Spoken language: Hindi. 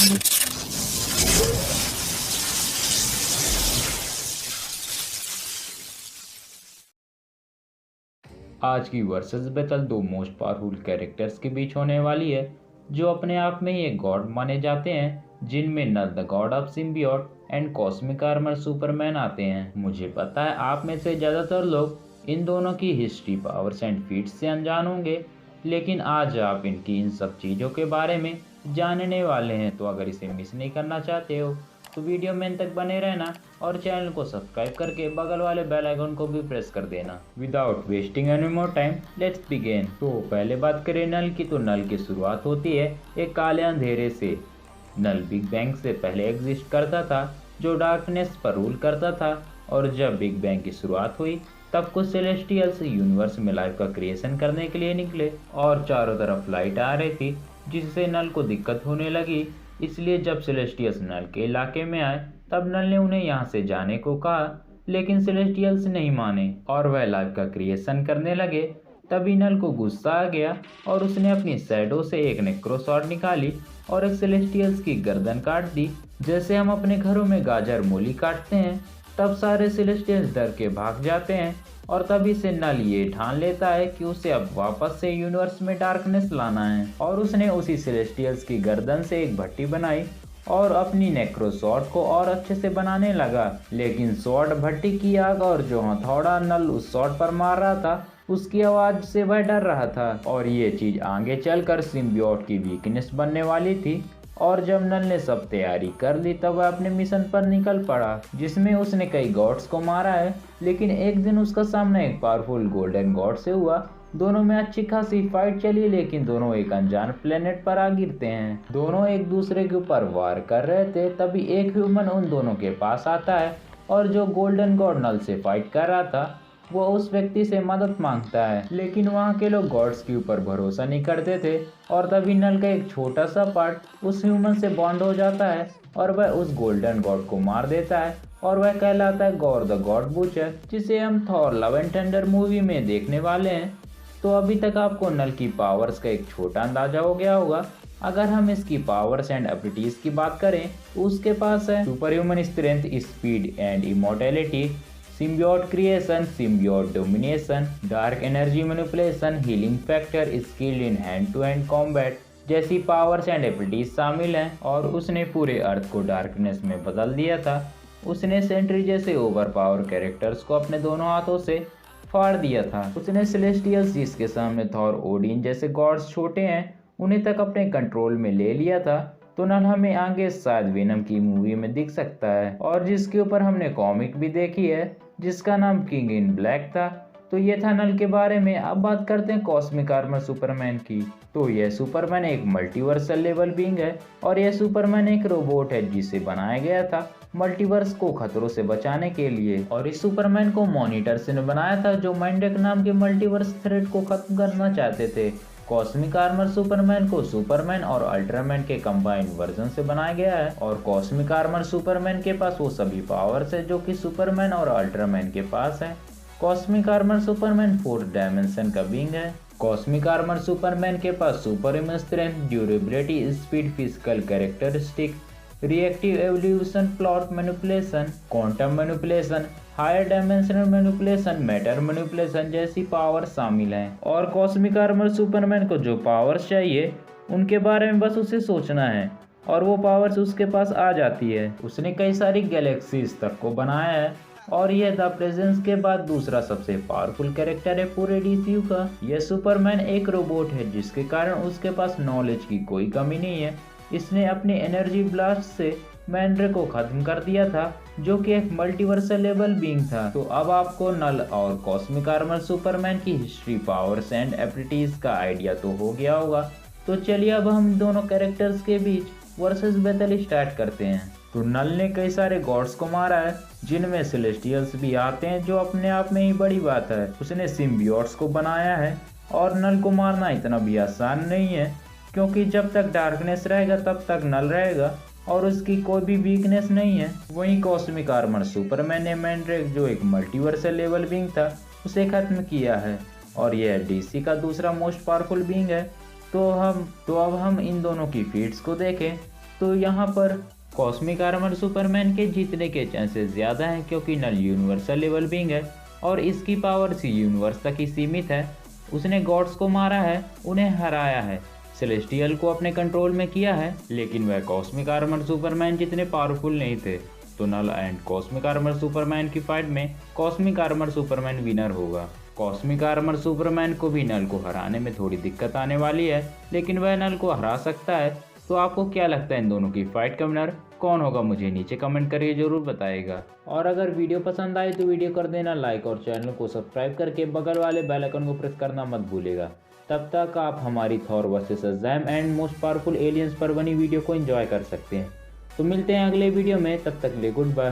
आज की वर्सेस बैटल दो मोस्ट पावरफुल कैरेक्टर्स के बीच होने वाली है, जो अपने आप में ही एक गॉड माने जाते हैं, जिनमें Knull the god of symbiote and cosmic armour superman आते हैं। मुझे पता है आप में से ज़्यादातर लोग इन दोनों की हिस्ट्री, पावर्स एंड फीट्स से अनजान होंगे, लेकिन आज आप इनकी इन सब चीज़ों के बारे में जानने वाले हैं। तो अगर इसे मिस नहीं करना चाहते हो तो वीडियो में अंत तक बने रहना और चैनल को सब्सक्राइब करके बगल वाले बेल आइकन को भी प्रेस कर देना। Without wasting any more time, let's begin. तो पहले बात करें नल की, तो नल की शुरुआत होती है एक काले अंधेरे से। नल बिग बैंग से पहले एग्जिस्ट करता था, जो डार्कनेस पर रूल करता था, और जब बिग बैंग की शुरुआत हुई तब कुछ सेलेस्टियल्स यूनिवर्स में लाइफ का क्रिएशन करने के लिए निकले और चारों तरफ लाइट आ रही थी, जिससे नल को दिक्कत होने लगी। इसलिए जब सेलेस्टियल्स नल के इलाके में आए तब नल ने उन्हें यहाँ से जाने को कहा, लेकिन सेलेस्टियल्स नहीं माने और वह लाइफ का क्रिएशन करने लगे। तभी नल को गुस्सा आ गया और उसने अपनी शैडो से एक नेक्रोसॉर्ड निकाली और एक सेलेस्टियल्स की गर्दन काट दी। जैसे हम अपने घरों में गाजर मूली काटते हैं, तब सारे सेलेस्टियल्स डर के भाग जाते हैं और तभी से नल ये ठान लेता है कि उसे अब वापस से यूनिवर्स में डार्कनेस लाना है, और उसने उसी सेलेस्टियल्स की गर्दन से एक भट्टी बनाई और अपनी नेक्रोसॉर्ड को और अच्छे से बनाने लगा। लेकिन स्वॉर्ड भट्टी की आग और जो हथौड़ा नल उस स्वॉर्ड पर मार रहा था, उसकी आवाज से वह डर रहा था और ये चीज आगे चलकर सिम्बियोट की वीकनेस बनने वाली थी। और जब नल ने सब तैयारी कर ली तब वह अपने मिशन पर निकल पड़ा, जिसमें उसने कई गॉड्स को मारा है। लेकिन एक दिन उसका सामना एक पावरफुल गोल्डन गॉड से हुआ। दोनों में अच्छी खासी फाइट चली, लेकिन दोनों एक अनजान प्लेनेट पर आ गिरते हैं। दोनों एक दूसरे के ऊपर वार कर रहे थे, तभी एक ह्यूमन उन दोनों के पास आता है और जो गोल्डन गॉड नल से फाइट कर रहा था वो उस व्यक्ति से मदद मांगता है। लेकिन वहाँ के लोग गॉड्स के ऊपर भरोसा नहीं करते थे और तभी नल का एक छोटा सा पार्ट उस ह्यूमन से बॉन्ड हो जाता है और वह उस गोल्डन गॉड को मार देता है और वह कहलाता है गॉर द गॉड बूचर, जिसे हम Thor love and thunder movie में देखने वाले हैं। तो अभी तक आपको नल की पावर्स का एक छोटा अंदाजा हो गया होगा। अगर हम इसकी पावर्स एंड एबिलिटीज की बात करें तो उसके पास है super human strength, speed and immortality, symbiote creation, symbiote domination, dark energy manipulation, healing factor, skill in hand to hand combat जैसी पावर्स एंड एबिलिटीज शामिल हैं। और उसने पूरे अर्थ को डार्कनेस में बदल दिया था। उसने सेंट्री जैसे ओवर पावर कैरेक्टर्स को अपने दोनों हाथों से फाड़ दिया था। उसने सेलेस्टियल्स, जिसके सामने थॉर, ओडिन जैसे गॉड्स छोटे हैं, उन्हें तक अपने कंट्रोल में ले लिया था। तो नल हमें आगे शायद वेनम की मूवी में दिख सकता है और जिसके ऊपर हमने कॉमिक भी देखी है, जिसका नाम किंग इन ब्लैक था। तो ये था नल के बारे में। अब बात करते हैं कॉस्मिक आर्मर सुपरमैन की। तो यह सुपरमैन एक मल्टीवर्सल लेवल बीइंग है और यह सुपरमैन एक रोबोट है जिसे बनाया गया था मल्टीवर्स को खतरों से बचाने के लिए। और इस सुपरमैन को मॉनिटर्स ने बनाया था, जो माइंडेक नाम के मल्टीवर्स थ्रेट को खत्म करना चाहते थे। कॉस्मिक आर्मर सुपरमैन को सुपरमैन और अल्ट्रामैन के कंबाइंड वर्जन से बनाया गया है और कॉस्मिक आर्मर सुपरमैन के पास वो सभी पावर्स है जो कि सुपरमैन और अल्ट्रामैन के पास है। Cosmic armour superman 4th dimension का बीइंग है। कॉस्मिक आर्मर सुपरमैन के पास super human strength, durability, speed, physical characteristic, reactive evolution, plot manipulation, quantum manipulation, higher dimensional manipulation, matter manipulation जैसी पावर शामिल हैं। और कॉस्मिक आर्मर सुपरमैन को जो पावर्स चाहिए उनके बारे में बस उसे सोचना है और वो पावर्स उसके पास आ जाती है। उसने कई सारी गैलेक्सीज तक को बनाया है और यह द प्रेजेंस के बाद दूसरा सबसे पावरफुल कैरेक्टर है पूरे डीसीयू का। यह सुपरमैन एक रोबोट है जिसके कारण उसके पास नॉलेज की कोई कमी नहीं है। इसने अपने एनर्जी ब्लास्ट से मैंड्रे को खत्म कर दिया था, जो कि एक मल्टीवर्सल लेवल बीइंग था। तो अब आपको नल और कॉस्मिक आर्मर सुपरमैन की हिस्ट्री, पावर्स एंड एबिलिटीज का आइडिया तो हो गया होगा। तो चलिए अब हम दोनों कैरेक्टर्स के बीच वर्सेस बैटल स्टार्ट करते हैं। तो नल ने कई सारे गॉड्स को मारा है, जिनमें सेलेस्टियल्स भी आते हैं, जो अपने आप में ही बड़ी बात है। उसने सिम्बियोट्स को बनाया है और नल को मारना इतना भी आसान नहीं है, क्योंकि जब तक डार्कनेस रहेगा तब तक नल रहेगा और उसकी कोई भी वीकनेस नहीं है। वहीं कॉस्मिक आर्मर सुपरमैन ने मैंड्रेक, जो एक मल्टीवर्सल लेवल बीइंग था, उसे खत्म किया है और यह डीसी का दूसरा मोस्ट पावरफुल बीइंग है। तो अब हम इन दोनों की फीट्स को देखें। तो यहाँ पर कॉस्मिक आर्मर सुपरमैन के जीतने के चांसेस ज़्यादा हैं, क्योंकि नल यूनिवर्सल लेवल बीइंग है और इसकी पावर सी यूनिवर्स तक ही सीमित है। उसने गॉड्स को मारा है, उन्हें हराया है, सेलेस्टियल को अपने कंट्रोल में किया है, लेकिन वह कॉस्मिक आर्मर सुपरमैन जितने पावरफुल नहीं थे। तो Knull and cosmic armour Superman की फाइट में कॉस्मिक आर्मर सुपरमैन विनर होगा। कॉस्मिक आर्मर सुपरमैन को भी नल को हराने में थोड़ी दिक्कत आने वाली है, लेकिन वह नल को हरा सकता है। तो आपको क्या लगता है इन दोनों की फाइट का विनर कौन होगा, मुझे नीचे कमेंट करके जरूर बताइएगा। और अगर वीडियो पसंद आए तो वीडियो कर देना लाइक और चैनल को सब्सक्राइब करके बगल वाले बेल आइकन को प्रेस करना मत भूलिएगा। तब तक आप हमारी Thor versus Shazam and most powerful aliens पर बनी वीडियो को एंजॉय कर सकते हैं। तो मिलते हैं अगले वीडियो में, तब तक के लिए गुड बाय।